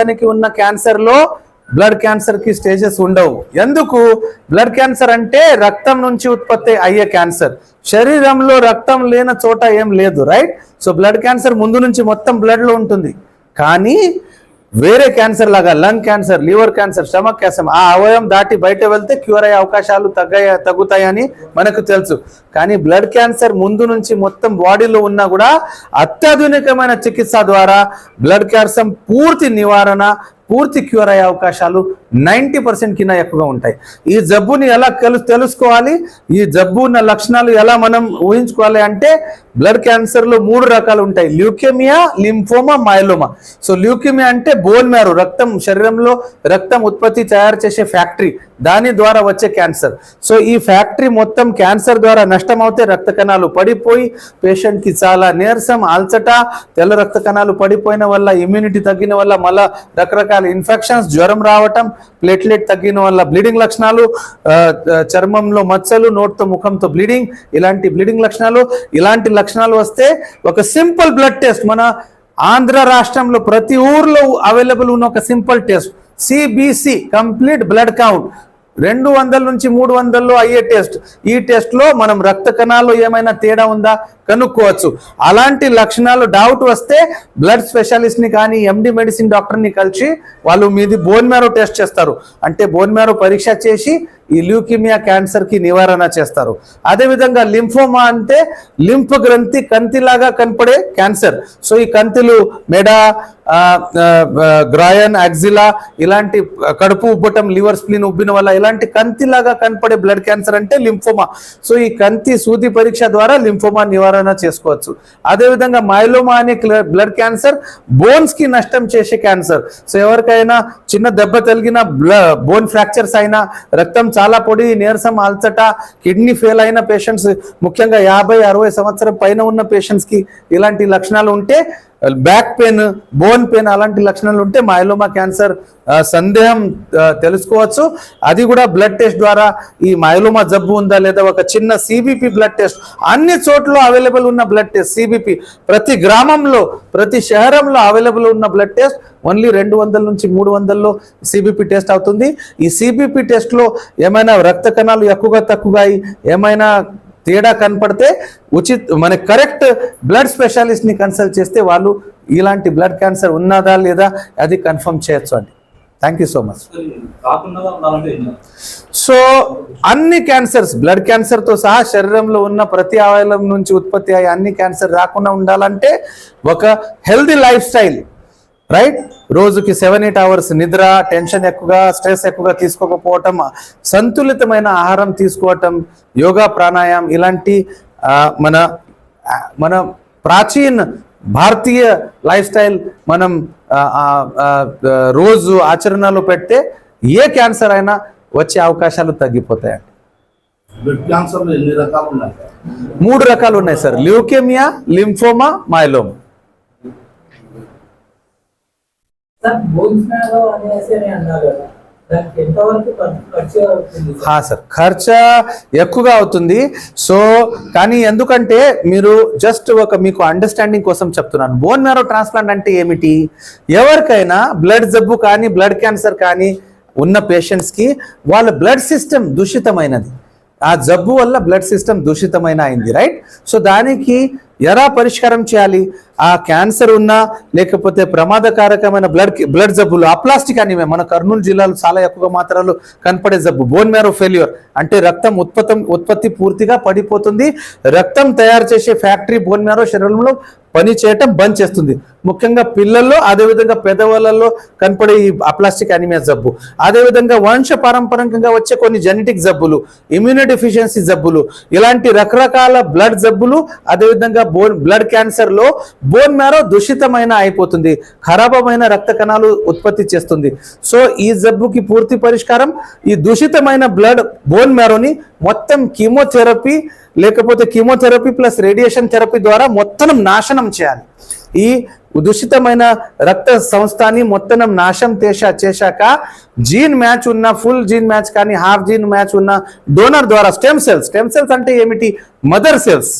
భాగానికి ఉన్న క్యాన్సర్లో బ్లడ్ క్యాన్సర్కి స్టేజెస్ ఉండవు. ఎందుకు? బ్లడ్ క్యాన్సర్ అంటే రక్తం నుంచి ఉత్పత్తి అయ్యే క్యాన్సర్. శరీరంలో రక్తం లేని చోట ఏం లేదు, రైట్? సో బ్లడ్ క్యాన్సర్ ముందు నుంచి మొత్తం బ్లడ్లో ఉంటుంది. కానీ వేరే క్యాన్సర్ లాగా lung cancer, liver cancer, stomach cancer ఆ అవయవం దాటి బయట వెళ్తే క్యూర్ అయ్యే అవకాశాలు తగ్గుతాయని మనకు తెలుసు. కానీ బ్లడ్ క్యాన్సర్ ముందు నుంచి మొత్తం బాడీలో ఉన్నా కూడా అత్యాధునికమైన చికిత్స ద్వారా బ్లడ్ క్యాన్సర్ పూర్తి నివారణ, పూర్తి క్యూర్ అయ్యే అవకాశాలు 90% కింద ఎక్కువగా ఉంటాయి. ఈ జబ్బుని ఎలా తెలుసుకోవాలి, ఈ జబ్బు ఉన్న లక్షణాలు ఎలా మనం ఊహించుకోవాలి అంటే బ్లడ్ క్యాన్సర్లో 3 రకాలు ఉంటాయి: leukaemia, lymphoma, myeloma. So leukaemia అంటే బోన్ మ్యారో, రక్తం, శరీరంలో రక్తం ఉత్పత్తి తయారు చేసే ఫ్యాక్టరీ, దాని ద్వారా వచ్చే క్యాన్సర్. సో ఈ ఫ్యాక్టరీ మొత్తం క్యాన్సర్ ద్వారా నష్టం అవుతే రక్త కణాలు పడిపోయి పేషెంట్కి చాలా నీరసం, అల్సట, తెల్ల రక్త కణాలు పడిపోయిన వల్ల, ఇమ్యూనిటీ తగ్గిన వల్ల మళ్ళా రకరకాల ఇన్ఫెక్షన్స్, జ్వరం రావటం, ప్లేట్లెట్ తగ్గిన వల్ల బ్లీడింగ్ లక్షణాలు, చర్మంలో మచ్చలు, నోట్తో ముఖంతో బ్లీడింగ్, ఇలాంటి బ్లీడింగ్ లక్షణాలు. ఇలాంటి లక్షణాలు వస్తే ఒక సింపుల్ బ్లడ్ టెస్ట్, మన ఆంధ్ర రాష్ట్రంలో ప్రతి ఊర్లో అవైలబుల్ ఉన్న ఒక simple test CBC, complete blood count, 200 నుంచి 300లో అయ్యే టెస్ట్. ఈ టెస్ట్లో మనం రక్త కణాల్లో ఏమైనా తేడా ఉందా కనుక్కోవచ్చు. అలాంటి లక్షణాలు డౌట్ వస్తే బ్లడ్ స్పెషలిస్ట్ని కానీ ఎండి మెడిసిన్ డాక్టర్ని కలిసి వాళ్ళు మీది బోన్ మ్యారో టెస్ట్ చేస్తారు. అంటే బోన్ మ్యారో పరీక్ష చేసి ఈ ల్యూకిమియా క్యాన్సర్కి నివారణ చేస్తారు. అదేవిధంగా లింఫోమా అంటే లింఫ్ గ్రంథి కంతిలాగా కనపడే క్యాన్సర్. సో ఈ కంతిలు మెడ, గ్రాయన్, యాక్సిలా, ఇలాంటి కడుపు ఉబ్బటం, లివర్ స్ప్లీన్ ఉబ్బిన వల్ల ఇలాంటి కంతిలాగా కనపడే బ్లడ్ క్యాన్సర్ అంటే లింఫోమా. సో ఈ కంతి సూది పరీక్ష ద్వారా లింఫోమా నివారణ చేసుకోవచ్చు. అదేవిధంగా మైలోమా అనే బ్లడ్ క్యాన్సర్ బోన్స్ కి నష్టం చేసే క్యాన్సర్. సో ఎవరికైనా చిన్న దెబ్బ తగిలిన, బోన్ ఫ్రాక్చర్స్ అయినా, రక్తం చాలా పొడి, నీరసం, అల్సట, కిడ్నీ ఫెయిల్ అయిన పేషెంట్స్, ముఖ్యంగా 50-60 సంవత్సరం పైన ఉన్న పేషెంట్స్ కి ఇలాంటి లక్షణాలు ఉంటే, బ్యాక్ పెయిన్, బోన్ పెయిన్ అలాంటి లక్షణాలు ఉంటే మైలోమా క్యాన్సర్ సందేహం తెలుసుకోవచ్చు. అది కూడా బ్లడ్ టెస్ట్ ద్వారా ఈ మైలోమా జబ్బు ఉందా లేదా, ఒక చిన్న సిబిపి బ్లడ్ టెస్ట్, అన్ని చోట్ల అవైలబుల్ ఉన్న బ్లడ్ టెస్ట్ సిబిపి, ప్రతి గ్రామంలో, ప్రతి శహరంలో అవైలబుల్ ఉన్న బ్లడ్ టెస్ట్ ఓన్లీ 200 నుంచి 300లో సిబిపి టెస్ట్ అవుతుంది. ఈ సిబిపి టెస్ట్లో ఏమైనా రక్త కణాలు ఎక్కువగా తక్కువగా ఏమైనా తేడా కనపడితే మన కరెక్ట్ బ్లడ్ స్పెషలిస్ట్ని కన్సల్ట్ చేస్తే వాళ్ళు ఇలాంటి బ్లడ్ క్యాన్సర్ ఉన్నదా లేదా అది కన్ఫర్మ్ చేయొచ్చు అండి. Thank you so much. So అన్ని క్యాన్సర్స్, బ్లడ్ క్యాన్సర్తో సహా శరీరంలో ఉన్న ప్రతి అవయవం నుంచి ఉత్పత్తి అయ్యే అన్ని క్యాన్సర్ రాకుండా ఉండాలంటే ఒక హెల్దీ లైఫ్ స్టైల్, రైట్? రోజుకి 7-8 అవర్స్ నిద్ర, టెన్షన్ ఎక్కువగా, స్ట్రెస్ ఎక్కువగా తీసుకోకపోవటం, సంతులితమైన ఆహారం తీసుకోవటం, యోగా, ప్రాణాయామం, ఇలాంటి మన ప్రాచీన భారతీయ లైఫ్ స్టైల్ మనం రోజు ఆచరణలో పెడితే ఏ క్యాన్సర్ అయినా వచ్చే అవకాశాలు తగ్గిపోతాయండి. బ్లడ్ క్యాన్సర్ ఎన్ని రకాలు ఉన్నాయి? 3 రకాలు ఉన్నాయి sir: leukaemia, lymphoma, myeloma. Sir ఖర్చు ఎక్కువగా అవుతుంది. సో కానీ ఎందుకంటే మీరు జస్ట్ మీకు అండర్స్టాండింగ్ కోసం చెప్తున్నాను. బోన్ మ్యారో ట్రాన్స్ప్లాంట్ అంటే ఏమిటి? ఎవరికైనా బ్లడ్ జబ్బు కానీ, బ్లడ్ క్యాన్సర్ కానీ ఉన్న పేషెంట్స్కి వాళ్ళ బ్లడ్ సిస్టమ్ దూషితమైనది, ఆ జబ్బు వల్ల బ్లడ్ సిస్టమ్ దూషితమైన అయింది, రైట్? సో దానికి ఎలా పరిష్కారం చేయాలి? ఆ క్యాన్సర్ ఉన్నా లేకపోతే ప్రమాదకారకమైన బ్లడ్ జబ్బులు, అప్లాస్టిక్ అనిమియా, మన కర్నూలు జిల్లాలో చాలా ఎక్కువ మాత్రలో కనపడే జబ్బు, బోన్ మ్యారో ఫెయిల్యూర్ అంటే రక్తం ఉత్పత్తి పూర్తిగా పడిపోతుంది. రక్తం తయారు చేసే ఫ్యాక్టరీ బోన్ మ్యారో శరీరంలో పని చేయటం బంద్ చేస్తుంది. ముఖ్యంగా పిల్లల్లో, అదేవిధంగా పెద్దవాళ్ళల్లో కనపడే ఈ అప్లాస్టిక్ అనిమియా జబ్బు, అదేవిధంగా వంశ పారంపరికంగా వచ్చే కొన్ని జెనెటిక్ జబ్బులు, ఇమ్యూనో డెఫిషియన్సీ జబ్బులు, ఇలాంటి రకరకాల బ్లడ్ జబ్బులు, అదేవిధంగా బ్లడ్ క్యాన్సర్ లో బోన్ మ్యారో దూషితమైన అయిపోతుంది, ఖరాబమైన రక్త కణాలు ఉత్పత్తి చేస్తుంది. సో ఈ జబ్బుకి పూర్తి పరిష్కారం ఈ దూషితమైన బోన్ మ్యారోని మొత్తం కీమోథెరపీ లేకపోతే కీమోథెరపీ ప్లస్ రేడియేషన్ థెరపీ ద్వారా మొత్తం నాశనం చేయాలి. ఈ దూషితమైన రక్త సంస్థని మొత్తం నాశనం చేశాక జీన్ మ్యాచ్ ఉన్న, ఫుల్ జీన్ మ్యాచ్ కానీ హాఫ్ జీన్ మ్యాచ్ ఉన్న డోనర్ ద్వారా స్టెమ్ సెల్స్ అంటే ఏమిటి? Mother cells,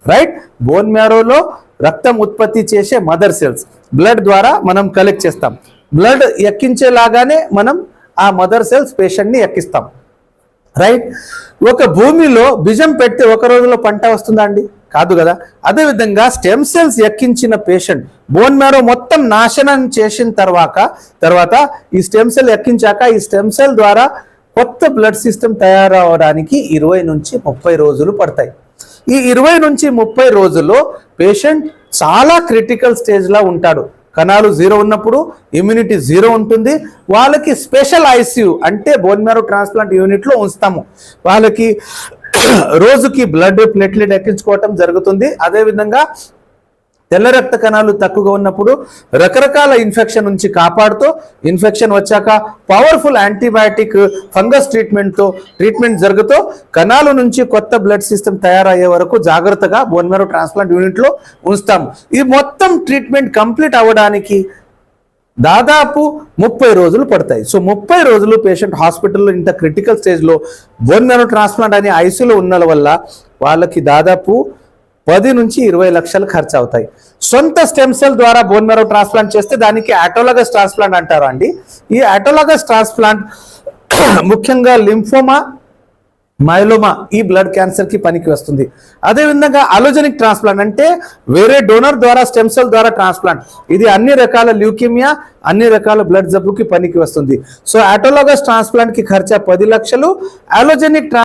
right? బోన్ మ్యారోలో రక్తం ఉత్పత్తి చేసే మదర్ సెల్స్ బ్లడ్ ద్వారా మనం కలెక్ట్ చేస్తాం. బ్లడ్ ఎక్కించేలాగానే మనం ఆ మదర్ సెల్స్ పేషెంట్ని ఎక్కిస్తాం, రైట్. ఒక భూమిలో బీజం పెట్టి ఒక రోజులో పంట వస్తుందా అండి? కాదు కదా. అదేవిధంగా స్టెమ్ సెల్స్ ఎక్కించిన పేషెంట్ బోన్ మ్యారో మొత్తం నాశనం చేసిన తర్వాత ఈ స్టెమ్ సెల్ ఎక్కించాక ఈ స్టెమ్ సెల్ ద్వారా కొత్త బ్లడ్ సిస్టమ్ తయారవడానికి 20 నుంచి 30 రోజులు పడతాయి. ఈ 20 నుంచి 30 రోజుల్లో పేషెంట్ చాలా క్రిటికల్ స్టేజ్లో ఉంటాడు. కణాలు 0 ఉన్నప్పుడు ఇమ్యూనిటీ 0 ఉంటుంది. వాళ్ళకి స్పెషల్ ఐసీయూ అంటే బోన్ మ్యారో ట్రాన్స్ప్లాంట్ యూనిట్లో ఉంచుతాము. వాళ్ళకి రోజుకి బ్లడ్ ప్లేట్లెట్ ఎక్కించుకోవటం జరుగుతుంది. అదేవిధంగా తెల్ల రక్త కణాలు తక్కువగా ఉన్నప్పుడు రకరకాల ఇన్ఫెక్షన్ నుంచి కాపాడుతూ, ఇన్ఫెక్షన్ వచ్చాక పవర్ఫుల్ యాంటీబయాటిక్ ఫంగస్ ట్రీట్మెంట్ జరుగుతూ కణాల నుంచి కొత్త బ్లడ్ సిస్టమ్ తయారయ్యే వరకు జాగ్రత్తగా బోన్ మ్యారో ట్రాన్స్ప్లాంట్ యూనిట్లో ఉంచుతాము. ఈ మొత్తం ట్రీట్మెంట్ కంప్లీట్ అవ్వడానికి దాదాపు 30 రోజులు పడతాయి. సో 30 రోజులు పేషెంట్ హాస్పిటల్లో ఇంత క్రిటికల్ స్టేజ్లో బోన్ మ్యారో ట్రాన్స్ప్లాంట్ అనే ఐసీయూలో ఉన్న వల్ల వాళ్ళకి దాదాపు 10 నుంచి 20 లక్షలు ఖర్చు అవుతాయి. సొంత స్టెమ్ సెల్ ద్వారా బోన్ మ్యారో ట్రాన్స్ప్లాంట్ చేస్తే దానికి ఆటోలాగస్ ట్రాన్స్ప్లాంట్ అంటారు అండి. ఈ ఆటోలాగస్ ట్రాన్స్ప్లాంట్ ముఖ్యంగా లింఫోమా, మైలోమా ఈ బ్లడ్ క్యాన్సర్ కి పనికి వస్తుంది. అదేవిధంగా అలోజెనిక్ ట్రాన్స్ప్లాంట్ అంటే వేరే డోనర్ ద్వారా స్టెమ్ సెల్ ద్వారా ట్రాన్స్ప్లాంట్, ఇది అన్ని రకాల ల్యూకేమియా, అన్ని రకాల బ్లడ్ జబ్బుకి పనికి వస్తుంది. సో ఆటోలాగస్ ట్రాన్స్ప్లాంట్ కి ఖర్చు 10 లక్షలు, అలోజెనిక్